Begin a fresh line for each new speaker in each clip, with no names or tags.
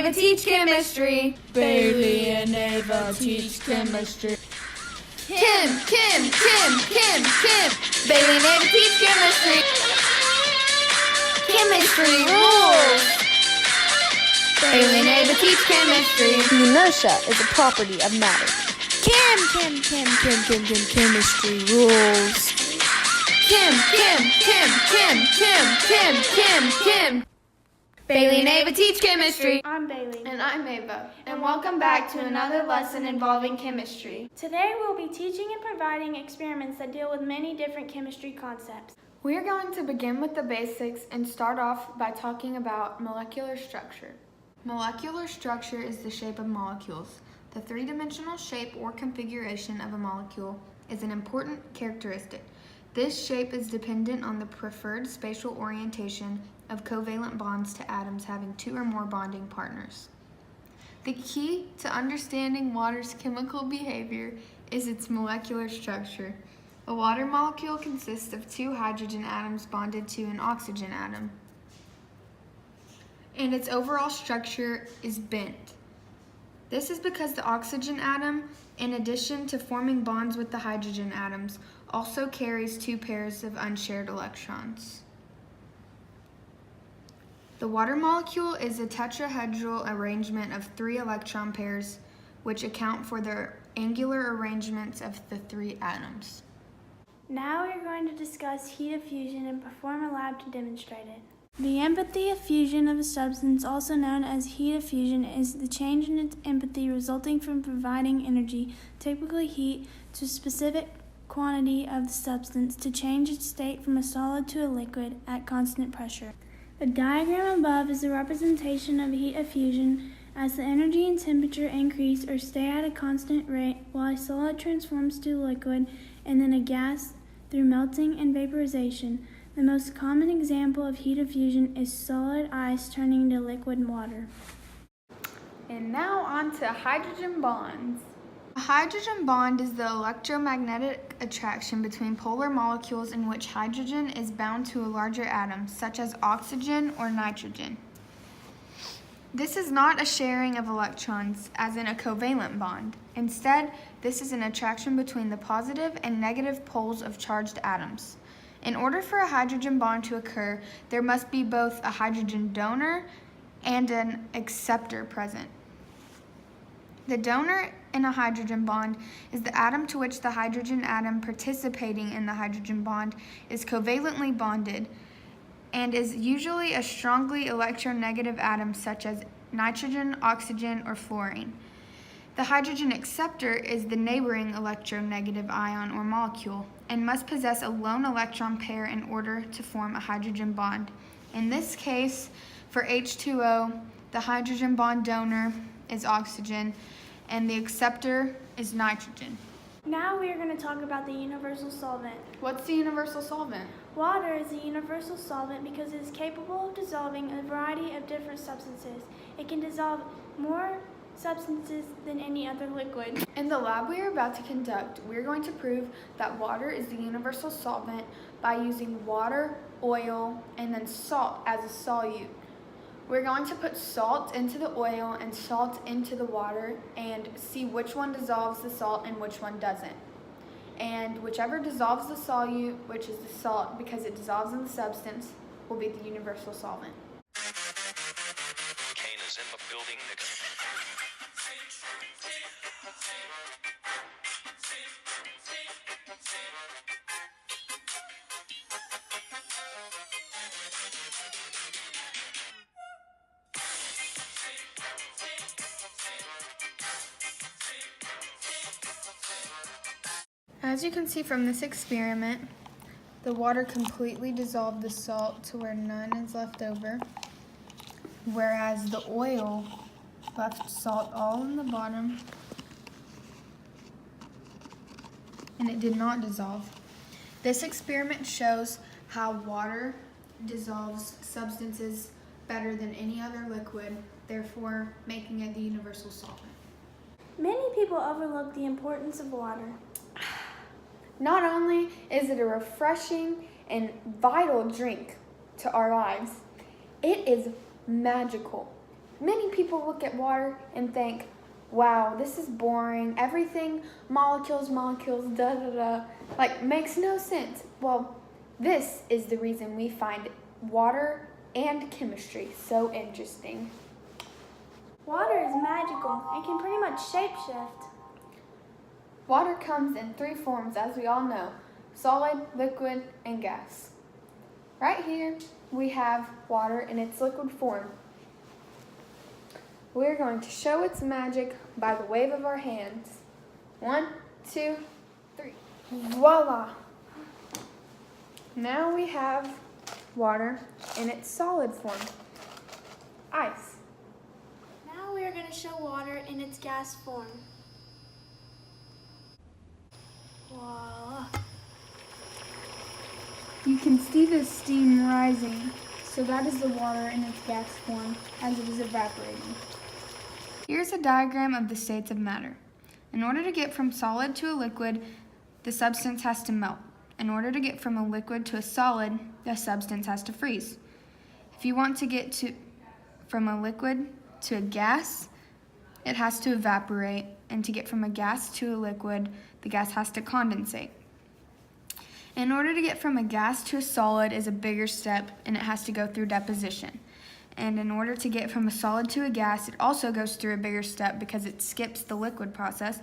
Ava teach chemistry.
Bailey and Ava teach chemistry.
Kim. Bailey and Ava teach chemistry. Chemistry rules. Bailey and Ava teach chemistry.
The inertia is a property of matter.
Chemistry rules.
Kim. Bailey and Ava teach chemistry.
I'm Bailey.
And I'm Ava. And welcome back to another lesson involving chemistry.
Today we'll be teaching and providing experiments that deal with many different chemistry concepts.
We are going to begin with the basics and start off by talking about molecular structure. Molecular structure is the shape of molecules. The three-dimensional shape or configuration of a molecule is an important characteristic. This shape is dependent on the preferred spatial orientation of covalent bonds to atoms having two or more bonding partners. The key to understanding water's chemical behavior is its molecular structure. A water molecule consists of two hydrogen atoms bonded to an oxygen atom, and its overall structure is bent. This is because the oxygen atom, in addition to forming bonds with the hydrogen atoms, also carries two pairs of unshared electrons. The water molecule is a tetrahedral arrangement of three electron pairs, which account for the angular arrangements of the three atoms.
Now we're going to discuss heat of fusion and perform a lab to demonstrate it. The empathy of fusion of a substance, also known as heat of fusion, is the change in its empathy resulting from providing energy, typically heat, to a specific quantity of the substance to change its state from a solid to a liquid at constant pressure. The diagram above is a representation of heat of fusion as the energy and temperature increase or stay at a constant rate while a solid transforms to a liquid and then a gas through melting and vaporization. The most common example of heat of fusion is solid ice turning into liquid water.
And now on to hydrogen bonds. A hydrogen bond is the electromagnetic attraction between polar molecules in which hydrogen is bound to a larger atom, such as oxygen or nitrogen. This is not a sharing of electrons, as in a covalent bond. Instead, this is an attraction between the positive and negative poles of charged atoms. In order for a hydrogen bond to occur, there must be both a hydrogen donor and an acceptor present. The donor in a hydrogen bond is the atom to which the hydrogen atom participating in the hydrogen bond is covalently bonded and is usually a strongly electronegative atom such as nitrogen, oxygen, or fluorine. The hydrogen acceptor is the neighboring electronegative ion or molecule and must possess a lone electron pair in order to form a hydrogen bond. In this case, for H2O, the hydrogen bond donor is oxygen and the acceptor is nitrogen.
Now we are going to talk about the universal solvent.
What's the universal solvent?
Water is a universal solvent because it is capable of dissolving a variety of different substances. It can dissolve more substances than any other liquid.
In the lab we are about to conduct, we are going to prove that water is the universal solvent by using water, oil, and then salt as a solute. We're going to put salt into the oil and salt into the water and see which one dissolves the salt and which one doesn't. And whichever dissolves the solute, which is the salt because it dissolves in the substance, will be the universal solvent.
Kane is in the building.
As you can see from this experiment, the water completely dissolved the salt to where none is left over, whereas the oil left salt all in the bottom and it did not dissolve. This experiment shows how water dissolves substances better than any other liquid, therefore making it the universal solvent.
Many people overlook the importance of water.
Not only is it a refreshing and vital drink to our lives, it is magical. Many people look at water and think, wow, this is boring. Everything, molecules, da da da, like makes no sense. Well, this is the reason we find water and chemistry so interesting.
Water is magical and can pretty much shapeshift.
Water comes in 3 forms, as we all know: solid, liquid, and gas. Right here, we have water in its liquid form. We're going to show its magic by the wave of our hands. 1, 2, 3. Voila! Now we have water in its solid form. Ice.
Now we are going to show water in its gas form. Voila!
You can see the steam rising, so that is the water in its gas form as it is evaporating. Here's a diagram of the states of matter. In order to get from solid to a liquid, the substance has to melt. In order to get from a liquid to a solid, the substance has to freeze. If you want to get from a liquid to a gas, it has to evaporate. And to get from a gas to a liquid, the gas has to condensate. In order to get from a gas to a solid is a bigger step, and it has to go through deposition. And in order to get from a solid to a gas, it also goes through a bigger step because it skips the liquid process,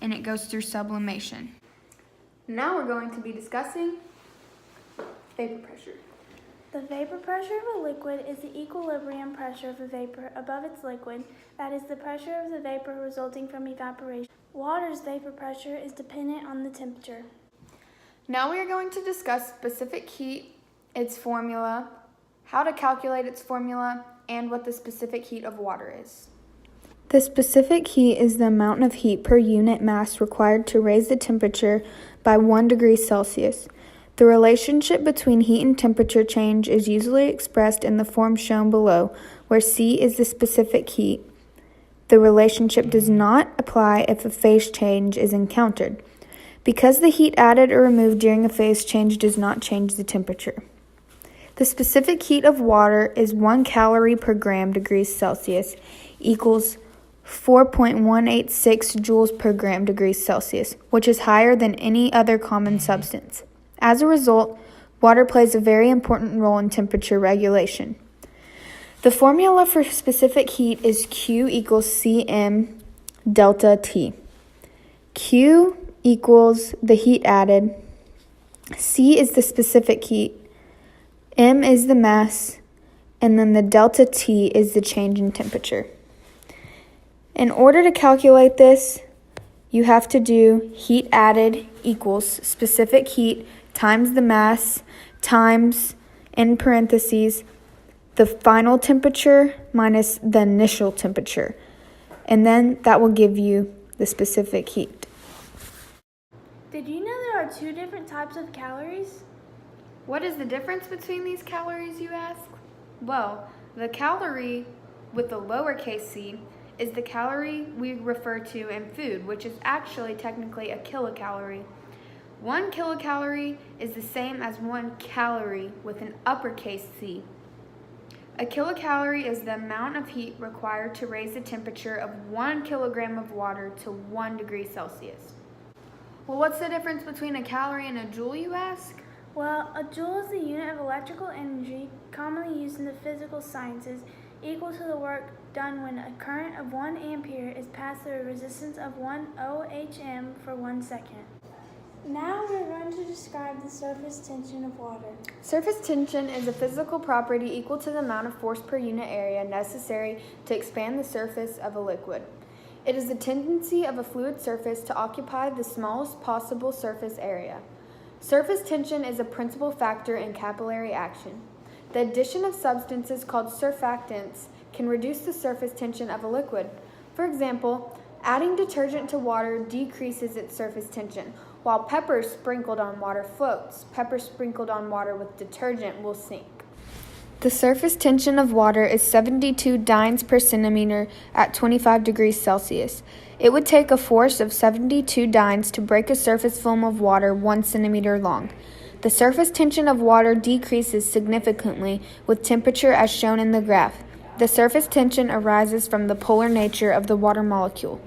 and it goes through sublimation. Now we're going to be discussing vapor pressure.
The vapor pressure of a liquid is the equilibrium pressure of a vapor above its liquid, that is the pressure of the vapor resulting from evaporation. Water's vapor pressure is dependent on the temperature.
Now we are going to discuss specific heat, its formula, how to calculate its formula, and what the specific heat of water is. The specific heat is the amount of heat per unit mass required to raise the temperature by 1 degree Celsius. The relationship between heat and temperature change is usually expressed in the form shown below, where C is the specific heat. The relationship does not apply if a phase change is encountered, because the heat added or removed during a phase change does not change the temperature. The specific heat of water is 1 calorie per gram degrees Celsius equals 4.186 joules per gram degrees Celsius, which is higher than any other common substance. As a result, water plays a very important role in temperature regulation. The formula for specific heat is Q equals Cm delta T. Q equals the heat added, C is the specific heat, M is the mass, and then the delta T is the change in temperature. In order to calculate this, you have to do heat added equals specific heat times the mass times, in parentheses, the final temperature minus the initial temperature. And then that will give you the specific heat.
Did you know there are 2 different types of calories?
What is the difference between these calories, you ask? Well, the calorie with the lowercase c is the calorie we refer to in food, which is actually technically a kilocalorie. 1 kilocalorie is the same as 1 calorie with an uppercase C. A kilocalorie is the amount of heat required to raise the temperature of 1 kilogram of water to 1 degree Celsius. Well, what's the difference between a calorie and a joule, you ask?
Well, a joule is the unit of electrical energy commonly used in the physical sciences, equal to the work done when a current of 1 ampere is passed through a resistance of 1 ohm for 1 second. Now we're going to describe the surface tension of water.
Surface tension is a physical property equal to the amount of force per unit area necessary to expand the surface of a liquid. It is the tendency of a fluid surface to occupy the smallest possible surface area. Surface tension is a principal factor in capillary action. The addition of substances called surfactants can reduce the surface tension of a liquid. For example, adding detergent to water decreases its surface tension, while pepper sprinkled on water floats. Pepper sprinkled on water with detergent will sink. The surface tension of water is 72 dynes per centimeter at 25 degrees Celsius. It would take a force of 72 dynes to break a surface film of water 1 centimeter long. The surface tension of water decreases significantly with temperature as shown in the graph. The surface tension arises from the polar nature of the water molecule.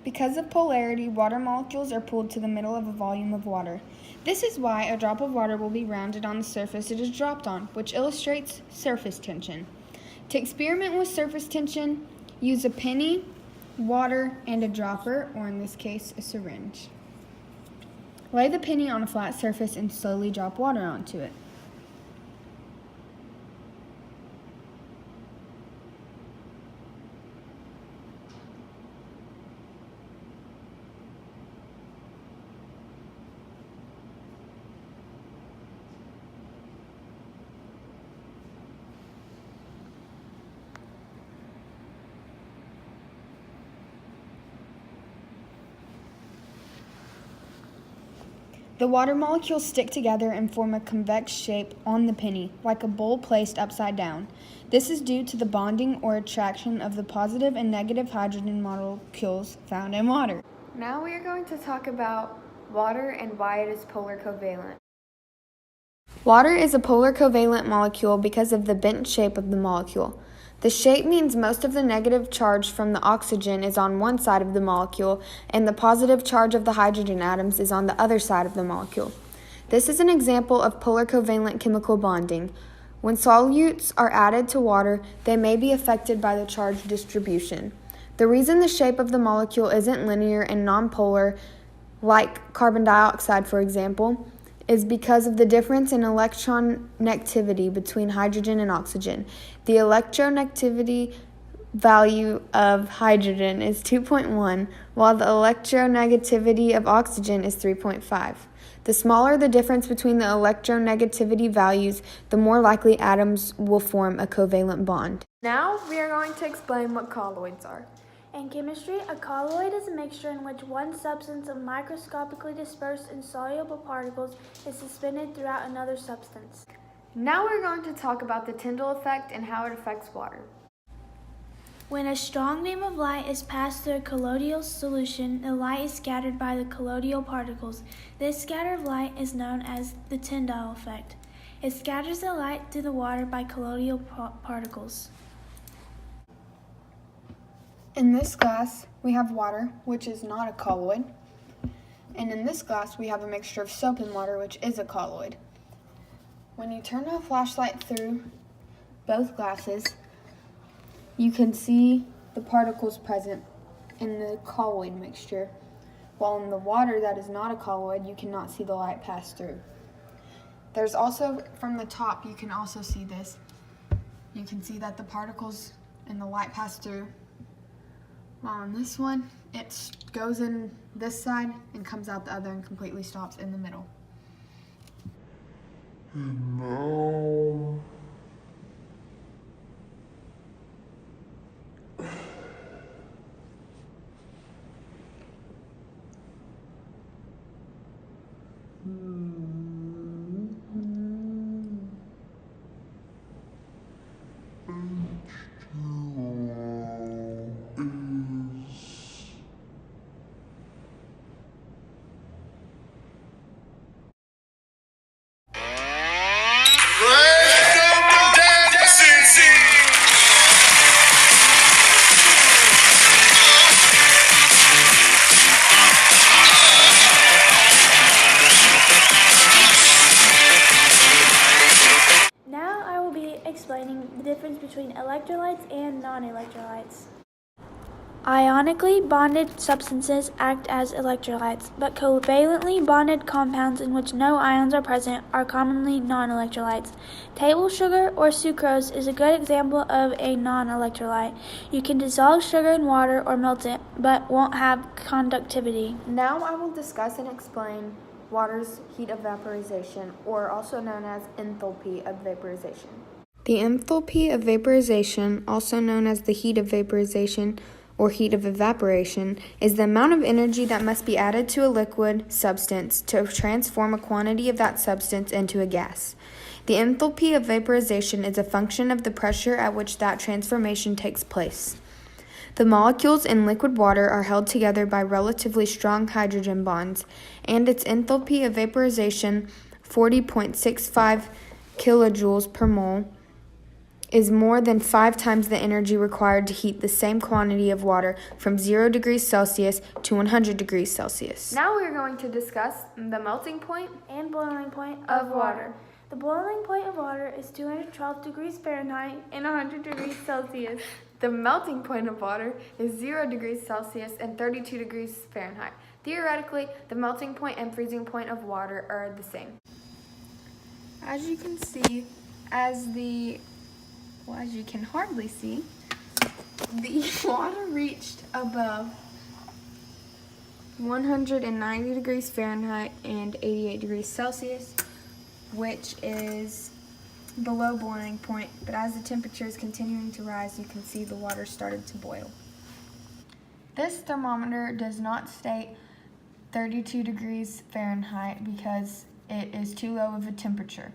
Because of polarity, water molecules are pulled to the middle of a volume of water. This is why a drop of water will be rounded on the surface it is dropped on, which illustrates surface tension. To experiment with surface tension, use a penny, water, and a dropper, or in this case, a syringe. Lay the penny on a flat surface and slowly drop water onto it. The water molecules stick together and form a convex shape on the penny, like a bowl placed upside down. This is due to the bonding or attraction of the positive and negative hydrogen molecules found in water. Now we are going to talk about water and why it is polar covalent. Water is a polar covalent molecule because of the bent shape of the molecule. The shape means most of the negative charge from the oxygen is on one side of the molecule, and the positive charge of the hydrogen atoms is on the other side of the molecule. This is an example of polar covalent chemical bonding. When solutes are added to water, they may be affected by the charge distribution. The reason the shape of the molecule isn't linear and nonpolar, like carbon dioxide, for example, is because of the difference in electronegativity between hydrogen and oxygen. The electronegativity value of hydrogen is 2.1, while the electronegativity of oxygen is 3.5. The smaller the difference between the electronegativity values, the more likely atoms will form a covalent bond. Now we are going to explain what colloids are.
In chemistry, a colloid is a mixture in which one substance of microscopically dispersed insoluble particles is suspended throughout another substance.
Now we're going to talk about the Tyndall effect and how it affects water.
When a strong beam of light is passed through a colloidal solution, the light is scattered by the colloidal particles. This scatter of light is known as the Tyndall effect. It scatters the light through the water by colloidal particles.
In this glass, we have water, which is not a colloid. And in this glass, we have a mixture of soap and water, which is a colloid. When you turn a flashlight through both glasses, you can see the particles present in the colloid mixture, while in the water that is not a colloid, you cannot see the light pass through. There's also, from the top, you can also see this. You can see that the particles and the light pass through. While on this one, it goes in this side and comes out the other and completely stops in the middle.
And now...
Explaining the difference between electrolytes and non-electrolytes. Ionically bonded substances act as electrolytes, but covalently bonded compounds in which no ions are present are commonly non-electrolytes. Table sugar or sucrose is a good example of a non-electrolyte. You can dissolve sugar in water or melt it, but won't have conductivity.
Now I will discuss and explain water's heat of vaporization, or also known as enthalpy of vaporization. The enthalpy of vaporization, also known as the heat of vaporization or heat of evaporation, is the amount of energy that must be added to a liquid substance to transform a quantity of that substance into a gas. The enthalpy of vaporization is a function of the pressure at which that transformation takes place. The molecules in liquid water are held together by relatively strong hydrogen bonds, and its enthalpy of vaporization, 40.65 kilojoules per mole, is more than 5 times the energy required to heat the same quantity of water from 0 degrees Celsius to 100 degrees Celsius. Now we're going to discuss the melting point
and boiling point
of water.
The boiling point of water is 212 degrees Fahrenheit and 100 degrees Celsius.
The melting point of water is 0 degrees Celsius and 32 degrees Fahrenheit. Theoretically, the melting point and freezing point of water are the same. As you can see, as you can hardly see, the water reached above 190 degrees Fahrenheit and 88 degrees Celsius, which is below boiling point, but as the temperature is continuing to rise, you can see the water started to boil. This thermometer does not state 32 degrees Fahrenheit because it is too low of a temperature.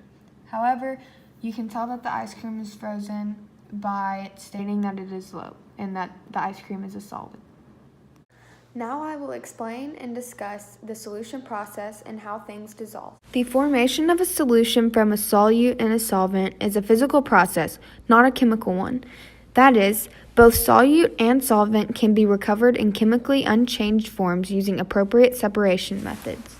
However, you can tell that the ice cream is frozen by stating that it is low and that the ice cream is a solid. Now I will explain and discuss the solution process and how things dissolve. The formation of a solution from a solute and a solvent is a physical process, not a chemical one. That is, both solute and solvent can be recovered in chemically unchanged forms using appropriate separation methods.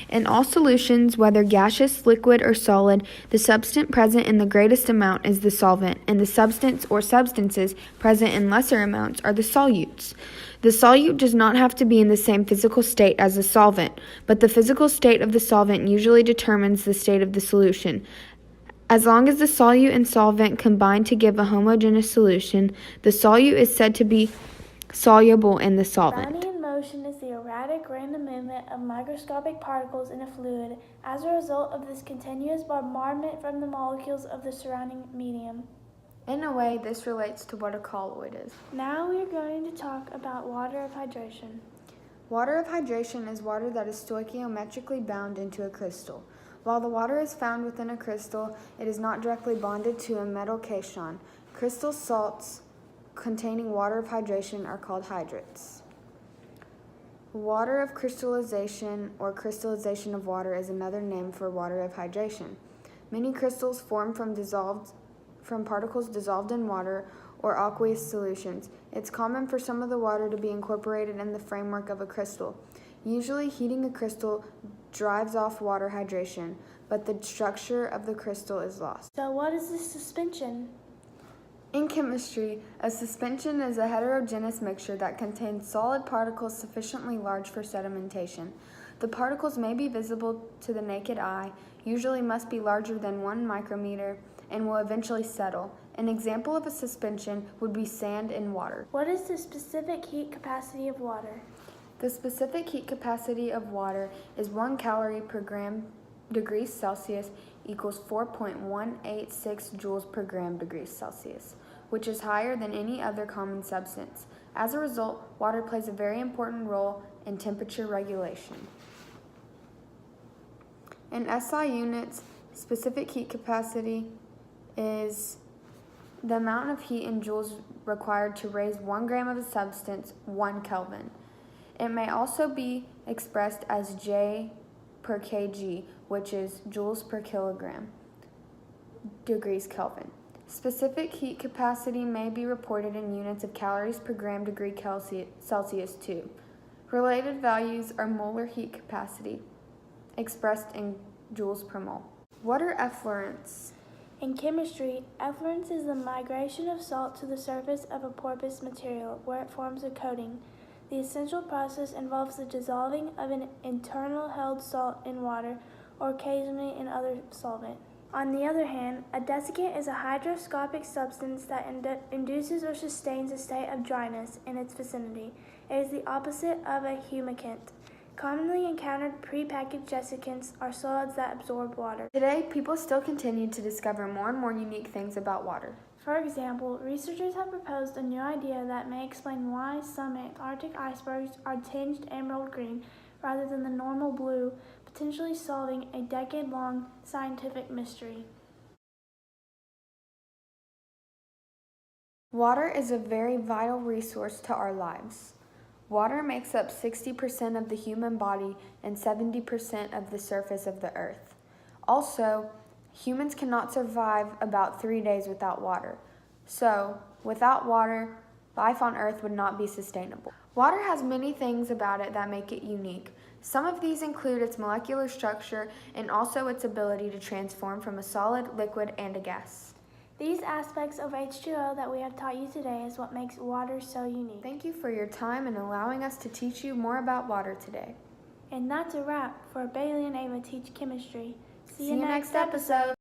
In all solutions, whether gaseous, liquid, or solid, the substance present in the greatest amount is the solvent, and the substance or substances present in lesser amounts are the solutes. The solute does not have to be in the same physical state as the solvent, but the physical state of the solvent usually determines the state of the solution. As long as the solute and solvent combine to give a homogeneous solution, the solute is said to be soluble in the solvent.
Bounding in motion is the erratic random movement of microscopic particles in a fluid as a result of this continuous bombardment from the molecules of the surrounding medium.
In a way, this relates to what a colloid is.
Now we are going to talk about water of hydration.
Water of hydration is water that is stoichiometrically bound into a crystal. While the water is found within a crystal, it is not directly bonded to a metal cation. Crystal salts containing water of hydration are called hydrates. Water of crystallization or crystallization of water is another name for water of hydration. Many crystals form from particles dissolved in water or aqueous solutions. It's common for some of the water to be incorporated in the framework of a crystal. Usually, heating a crystal drives off water hydration, but the structure of the crystal is lost.
So what is this suspension?
In chemistry, a suspension is a heterogeneous mixture that contains solid particles sufficiently large for sedimentation. The particles may be visible to the naked eye, usually must be larger than 1 micrometer, and will eventually settle. An example of a suspension would be sand in water.
What is the specific heat capacity of water?
The specific heat capacity of water is 1 calorie per gram degrees Celsius equals 4.186 joules per gram degrees Celsius, which is higher than any other common substance. As a result, water plays a very important role in temperature regulation. In SI units, specific heat capacity is the amount of heat in joules required to raise 1 gram of a substance 1 Kelvin. It may also be expressed as J per kg, which is joules per kilogram, degrees Kelvin. Specific heat capacity may be reported in units of calories per gram degree Celsius too. Related values are molar heat capacity, expressed in joules per mole. What are effluents?
In chemistry, effluence is the migration of salt to the surface of a porous material where it forms a coating. The essential process involves the dissolving of an internal held salt in water or occasionally in other solvent. On the other hand, a desiccant is a hygroscopic substance that induces or sustains a state of dryness in its vicinity. It is the opposite of a humectant. Commonly encountered prepackaged desiccants are solids that absorb water.
Today, people still continue to discover more and more unique things about water.
For example, researchers have proposed a new idea that may explain why some Antarctic icebergs are tinged emerald green rather than the normal blue, potentially solving a decade-long scientific mystery.
Water is a very vital resource to our lives. Water makes up 60% of the human body and 70% of the surface of the earth. Also, Humans cannot survive about 3 days without water. So, without water, life on Earth would not be sustainable. Water has many things about it that make it unique. Some of these include its molecular structure and also its ability to transform from a solid, liquid, and a gas.
These aspects of H2O that we have taught you today is what makes water so unique.
Thank you for your time and allowing us to teach you more about water today.
And that's a wrap for Bailey and Ava Teach Chemistry.
See you next episode.